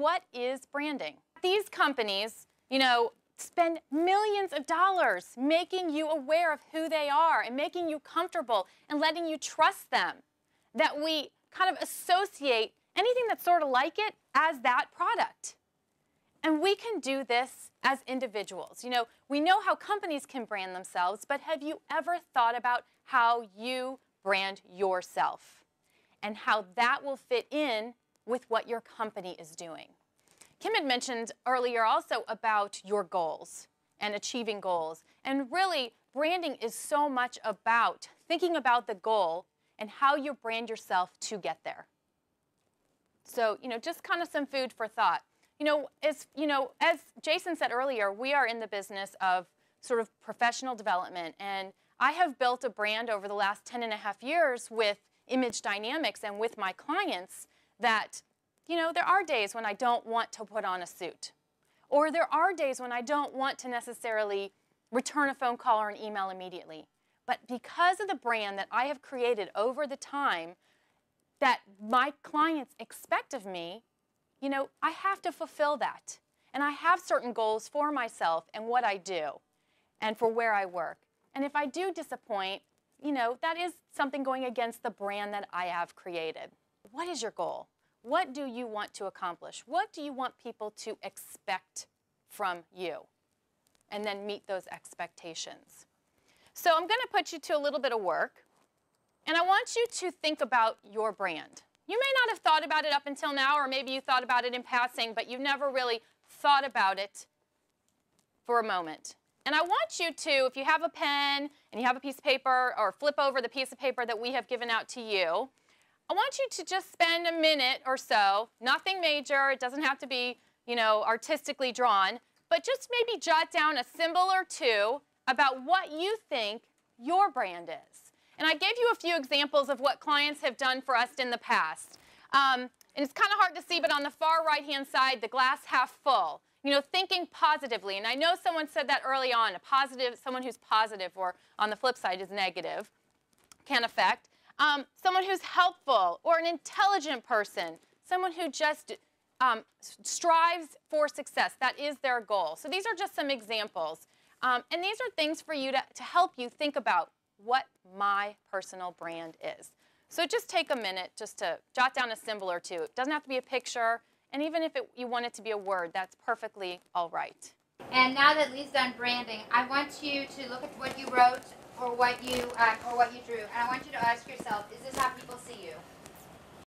what is branding? These companies, spend millions of dollars making you aware of who they are and making you comfortable and letting you trust them, that we kind of associate anything that's sort of like it as that product. And we can do this as individuals. We know how companies can brand themselves, but have you ever thought about how you brand yourself and how that will fit in with what your company is doing? Kim had mentioned earlier also about your goals and achieving goals. And really, branding is so much about thinking about the goal and how you brand yourself to get there. So, just kind of some food for thought. As Jason said earlier, we are in the business of sort of professional development. And I have built a brand over the last 10.5 years with Image Dynamics and with my clients that, there are days when I don't want to put on a suit. Or there are days when I don't want to necessarily return a phone call or an email immediately. But because of the brand that I have created over the time that my clients expect of me, I have to fulfill that. And I have certain goals for myself and what I do and for where I work. And if I do disappoint, that is something going against the brand that I have created. What is your goal? What do you want to accomplish? What do you want people to expect from you? And then meet those expectations. So I'm going to put you to a little bit of work. And I want you to think about your brand. You may not have thought about it up until now, or maybe you thought about it in passing, but you've never really thought about it for a moment. And I want you to, if you have a pen and you have a piece of paper, or flip over the piece of paper that we have given out to you, I want you to just spend a minute or so, nothing major, it doesn't have to be, artistically drawn, but just maybe jot down a symbol or two about what you think your brand is. And I gave you a few examples of what clients have done for us in the past. And it's kind of hard to see, but on the far right-hand side, the glass half full. Thinking positively. And I know someone said that early on, someone who's positive, or on the flip side is negative, can affect. Someone who's helpful, or an intelligent person. Someone who just strives for success. That is their goal. So these are just some examples. And these are things for you to help you think about what my personal brand is. So just take a minute just to jot down a symbol or two. It doesn't have to be a picture. And even if you want it to be a word, that's perfectly all right. And now that Leigh's done branding, I want you to look at what you wrote or what you drew. And I want you to ask yourself, is this how people see you?